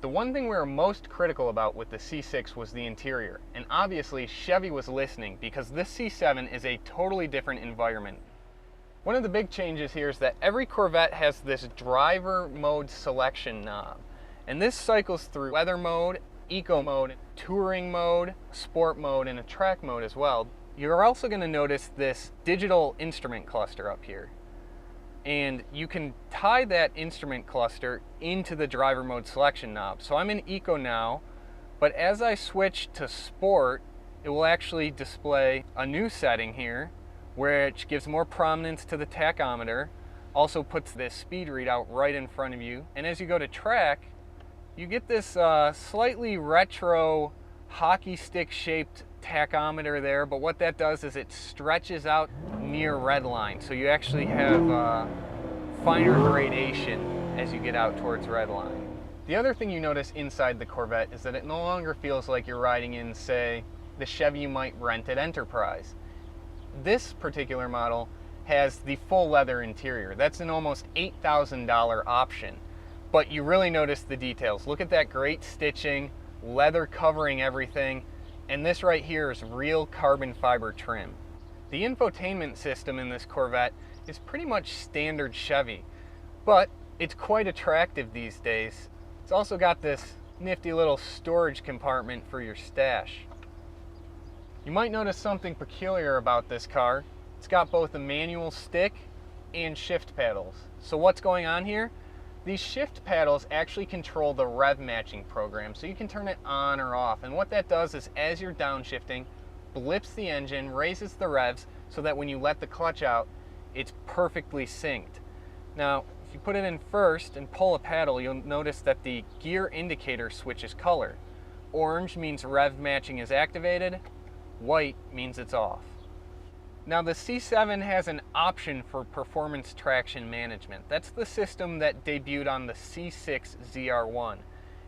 The one thing we were most critical about with the C6 was the interior, and obviously Chevy was listening because this C7 is a totally different environment. One of the big changes here is that every Corvette has this driver mode selection knob, and this cycles through weather mode, eco mode, touring mode, sport mode, and a track mode as well. You're also going to notice this digital instrument cluster up here. And you can tie that instrument cluster into the driver mode selection knob. So I'm in eco now, but as I switch to sport, it will actually display a new setting here, which gives more prominence to the tachometer, also puts this speed readout right in front of you. And as you go to track, you get this slightly retro hockey stick shaped tachometer there, but what that does is it stretches out near red line, so you actually have finer gradation as you get out towards red line. The other thing you notice inside the Corvette is that it no longer feels like you're riding in, say, the Chevy you might rent at Enterprise. This particular model has the full leather interior. That's an almost $8,000 option, but you really notice the details. Look at that great stitching, leather covering everything, and this right here is real carbon fiber trim. The infotainment system in this Corvette is pretty much standard Chevy, but it's quite attractive these days. It's also got this nifty little storage compartment for your stash. You might notice something peculiar about this car. It's got both a manual stick and shift paddles. So what's going on here? These shift paddles actually control the rev matching program, so you can turn it on or off. And what that does is as you're downshifting, blips the engine, raises the revs, so that when you let the clutch out, it's perfectly synced. Now, if you put it in first and pull a paddle, you'll notice that the gear indicator switches color. Orange means rev matching is activated, white means it's off. Now the C7 has an option for performance traction management. That's the system that debuted on the C6 ZR1.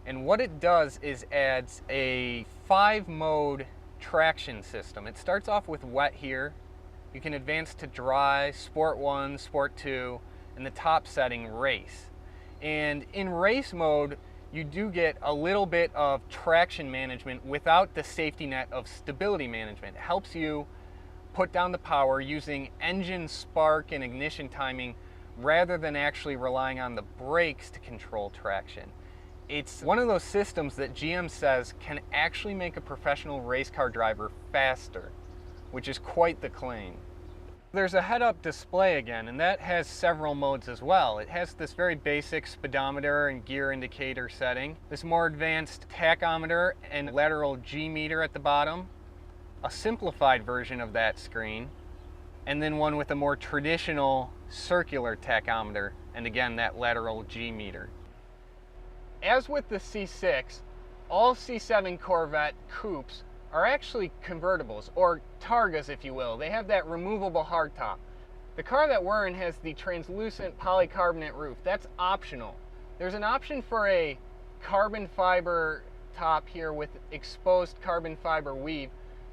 And what it does is adds a 5-mode traction system. It starts off with wet here. You can advance to dry, Sport 1, Sport 2, and the top setting race. And in race mode, you do get a little bit of traction management without the safety net of stability management. It helps you put down the power using engine spark and ignition timing rather than actually relying on the brakes to control traction. It's one of those systems that GM says can actually make a professional race car driver faster, which is quite the claim. There's a head-up display again, and that has several modes as well. It has this very basic speedometer and gear indicator setting, this more advanced tachometer and lateral G meter at the bottom, a simplified version of that screen, and then one with a more traditional circular tachometer, and again that lateral G meter. As with the C6, all C7 Corvette coupes are actually convertibles, or Targas if you will. They have that removable hardtop. The car that we're in has the translucent polycarbonate roof. That's optional. There's an option for a carbon fiber top here with exposed carbon fiber weave.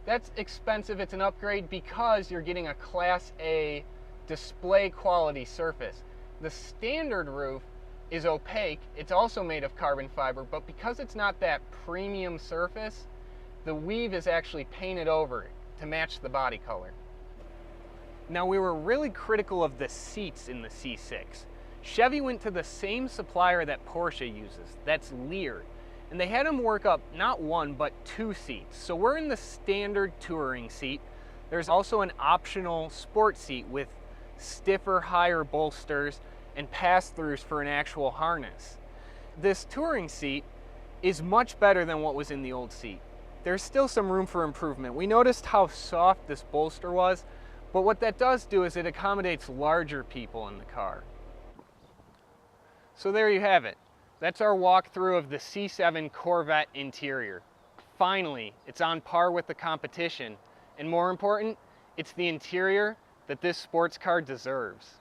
That's expensive. It's an upgrade because you're getting a Class A display quality surface. The standard roof is opaque. It's also made of carbon fiber, but because it's not that premium surface, the weave is actually painted over to match the body color. Now, we were really critical of the seats in the C6. Chevy went to the same supplier that Porsche uses, that's Lear, and they had them work up not one but 2 seats. So we're in the standard touring seat. There's also an optional sport seat with stiffer, higher bolsters and pass-throughs for an actual harness. This touring seat is much better than what was in the old seat. There's still some room for improvement. We noticed how soft this bolster was, but what that does do is it accommodates larger people in the car. So there you have it. That's our walkthrough of the C7 Corvette interior. Finally, it's on par with the competition, and more important, it's the interior that this sports car deserves.